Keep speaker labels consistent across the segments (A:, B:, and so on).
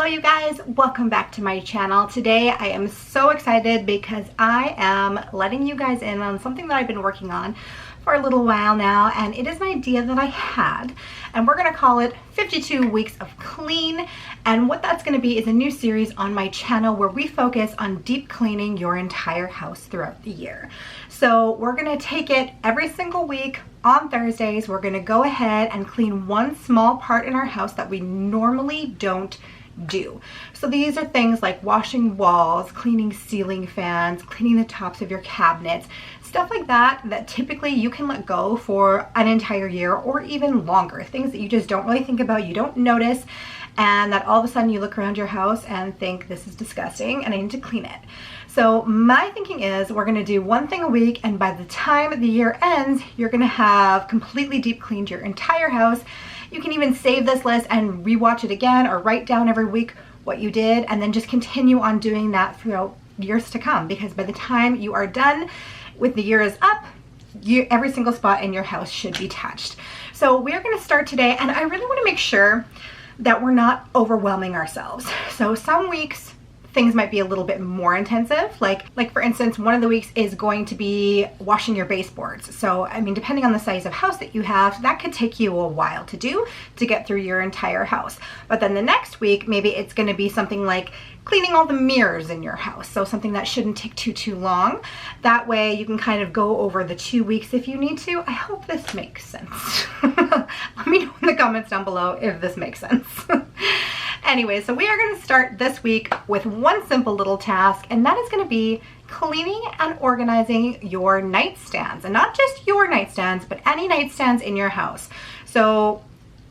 A: you guys, welcome back to my channel. Today I am so excited because I am letting you guys in on something that I've been working on for a little while now, and it is an idea that I had, and we're going to call it 52 Weeks of Clean. And what that's going to be is a new series on my channel where we focus on deep cleaning your entire house throughout the year. So we're going to take it every single week. On Thursdays, we're going to go ahead and clean one small part in our house that we normally don't do. So these are things like washing walls, cleaning ceiling fans, cleaning the tops of your cabinets, stuff like that that typically you can let go for an entire year or even longer. Things that you just don't really think about, you don't notice, and that all of a sudden you look around your house and think, this is disgusting and I need to clean it. So my thinking is we're going to do one thing a week, and by the time the year ends, you're going to have completely deep cleaned your entire house. You can even save this list and rewatch it again, or write down every week what you did, and then just continue on doing that throughout years to come, because by the time you are done with the year is up, every single spot in your house should be touched. So we're going to start today, and I really want to make sure that we're not overwhelming ourselves. So some weeks things might be a little bit more intensive. Like for instance, one of the weeks is going to be washing your baseboards. So, I mean, depending on the size of house that you have, that could take you a while to do to get through your entire house. But then the next week, maybe it's going to be something like cleaning all the mirrors in your house. So something that shouldn't take too long. That way you can kind of go over the 2 weeks if you need to. I hope this makes sense. Let me know in the comments down below if this makes sense. Anyway, so we are going to start this week with one simple little task, and that is going to be cleaning and organizing your nightstands. And not just your nightstands, but any nightstands in your house. So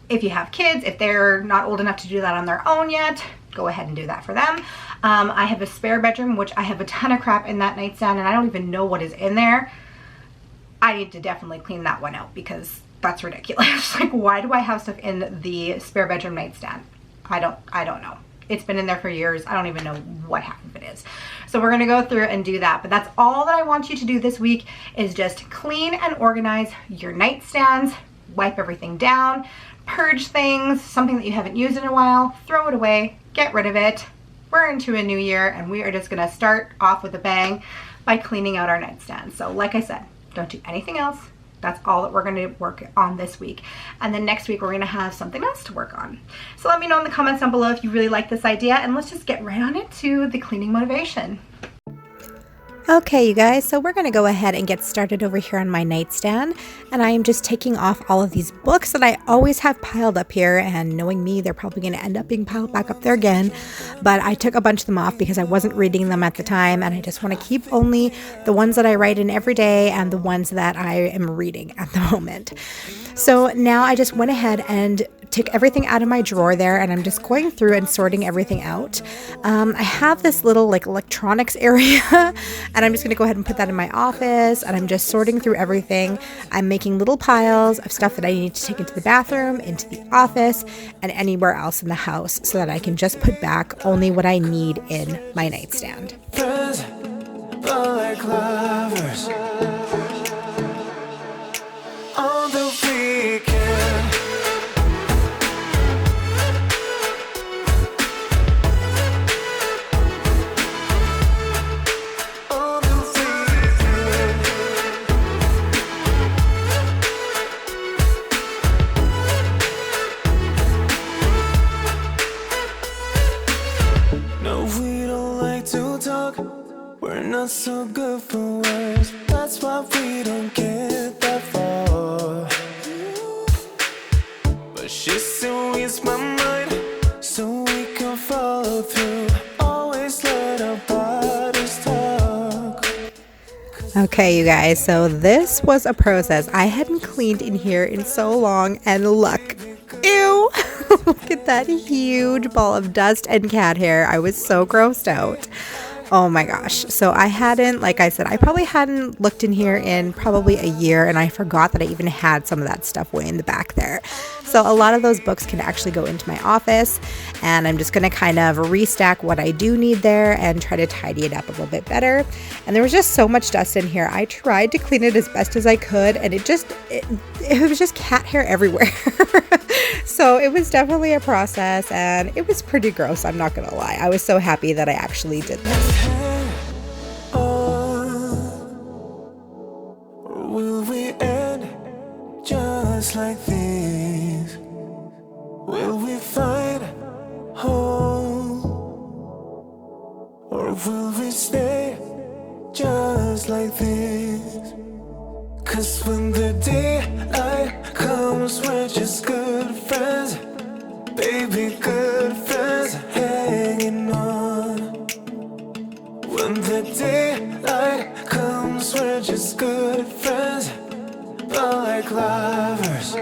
A: if you have kids, if they're not old enough to do that on their own yet, go ahead and do that for them. I have a spare bedroom, which I have a ton of crap in that nightstand, and I don't even know what is in there. I need to definitely clean that one out because that's ridiculous. Like, why do I have stuff in the spare bedroom nightstand? I don't know. It's been in there for years. I don't even know what half of it is. So we're gonna go through and do that. But that's all that I want you to do this week, is just clean and organize your nightstands, wipe everything down, purge things, something that you haven't used in a while, throw it away, get rid of it. We're into a new year, and we are just gonna start off with a bang by cleaning out our nightstands. So like I said, don't do anything else. That's all that we're going to work on this week. And then next week, we're going to have something else to work on. So let me know in the comments down below if you really like this idea, and let's just get right on into the cleaning motivation.
B: Okay, you guys, so we're going to go ahead and get started over here on my nightstand, and I am just taking off all of these books that I always have piled up here, and knowing me, they're probably going to end up being piled back up there again, but I took a bunch of them off because I wasn't reading them at the time, and I just want to keep only the ones that I write in every day and the ones that I am reading at the moment. So now I just went ahead and took everything out of my drawer there, and I'm just going through and sorting everything out. I have this little like electronics area, and I'm just gonna go ahead and put that in my office, and I'm just sorting through everything. I'm making little piles of stuff that I need to take into the bathroom, into the office, and anywhere else in the house, so that I can just put back only what I need in my nightstand.
C: Not so good for words. That's why we don't get that far. But she still reads my mind, so we can follow through. Always let our bodies talk.
B: Okay, you guys, so this was a process. I hadn't cleaned in here in so long, and look, ew, look at that huge ball of dust and cat hair. I was so grossed out. Oh my gosh. So I hadn't, like I said, I probably hadn't looked in here in probably a year, and I forgot that I even had some of that stuff way in the back there. So a lot of those books can actually go into my office, and I'm just going to kind of restack what I do need there and try to tidy it up a little bit better. And there was just so much dust in here. I tried to clean it as best as I could, and it was just cat hair everywhere. So it was definitely a process, and it was pretty gross, I'm not gonna lie. I was so happy that I actually did this.
C: Will we end just like this? Will we find home? Or will we stay just like this? 'Cause when the daylight comes, we're just good friends. Baby, good friends, hanging on. When the daylight comes, we're just good friends, like lovers.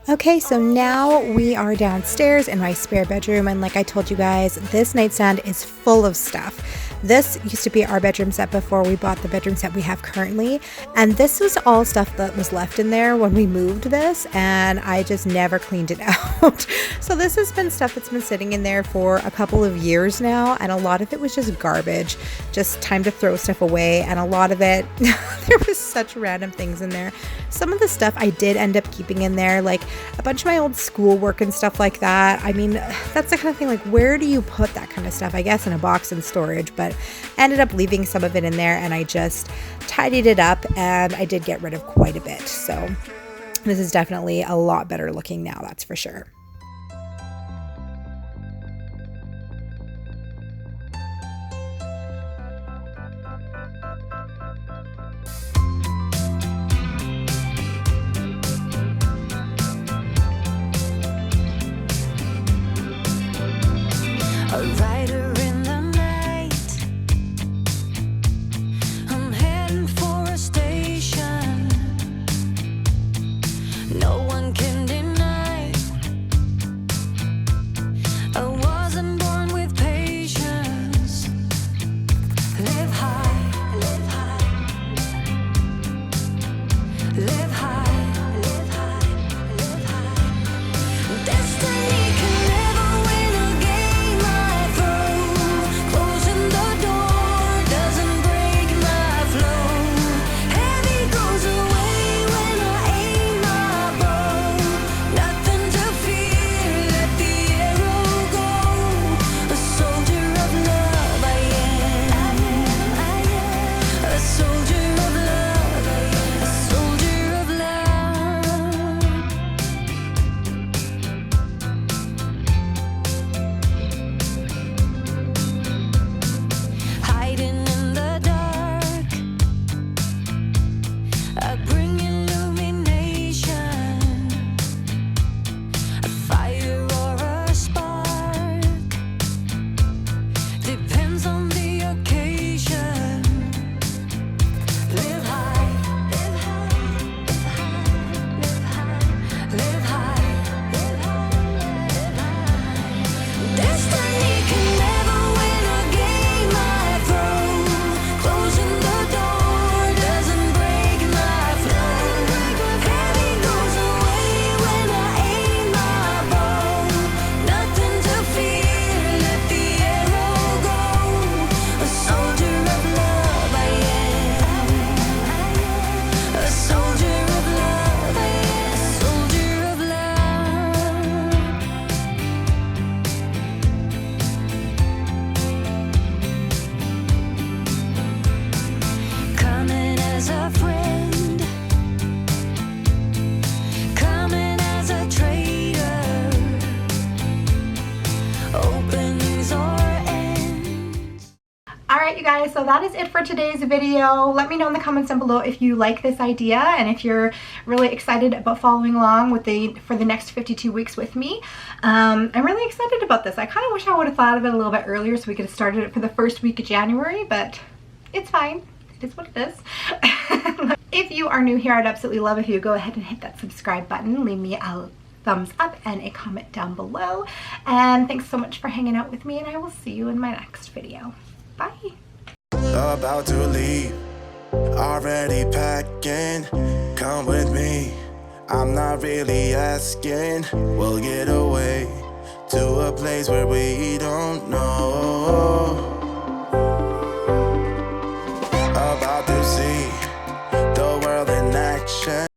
B: Okay, so now we are downstairs in my spare bedroom, and like I told you guys, this nightstand is full of stuff. This used to be our bedroom set before we bought the bedroom set we have currently, and this was all stuff that was left in there when we moved this, and I just never cleaned it out. So this has been stuff that's been sitting in there for a couple of years now, and a lot of it was just garbage, just time to throw stuff away, and a lot of it, there was such random things in there. Some of the stuff I did end up keeping in there, like a bunch of my old schoolwork and stuff like that. I mean, that's the kind of thing, like, where do you put that kind of stuff? I guess in a box in storage, but I ended up leaving some of it in there, and I just tidied it up, and I did get rid of quite a bit. So this is definitely a lot better looking now, that's for sure.
D: A writer in the night, I'm heading for a station. No one can deny I wasn't born with patience. Live high, live high, live high, live high, live high. Destiny can never win a game I throw. Closing the door doesn't break my flow. Heavy goes away when I aim my bow. Nothing to fear, let the arrow go. A soldier of love I am. A soldier of love I am. A soldier of love. Hiding in the dark, I bring illumination. A fire or a spark depends on the occasion. Live high, live high, live high, live high, live high, live high. Destiny can never win a game I throw. Closing the door doesn't break my flow. Heavy goes away when I aim my bow. Nothing to fear, let the arrow go. A soldier of love I am. A soldier of love I am. A soldier of love. Coming as a friend, coming as a traitor. Openings or ends.
A: Alright you guys, so that is it for today's video. Let me know in the comments down below if you like this idea and if you're really excited about following along with for the next 52 weeks with me. I'm really excited about this. I kind of wish I would have thought of it a little bit earlier so we could have started it for the first week of January, but it's fine. It is what it is. If you are new here, I'd absolutely love if you go ahead and hit that subscribe button. Leave me a thumbs up and a comment down below. And thanks so much for hanging out with me, and I will see you in my next video. Bye.
C: About to leave, already packing. Come with me, I'm not really asking. We'll get away to a place where we don't know.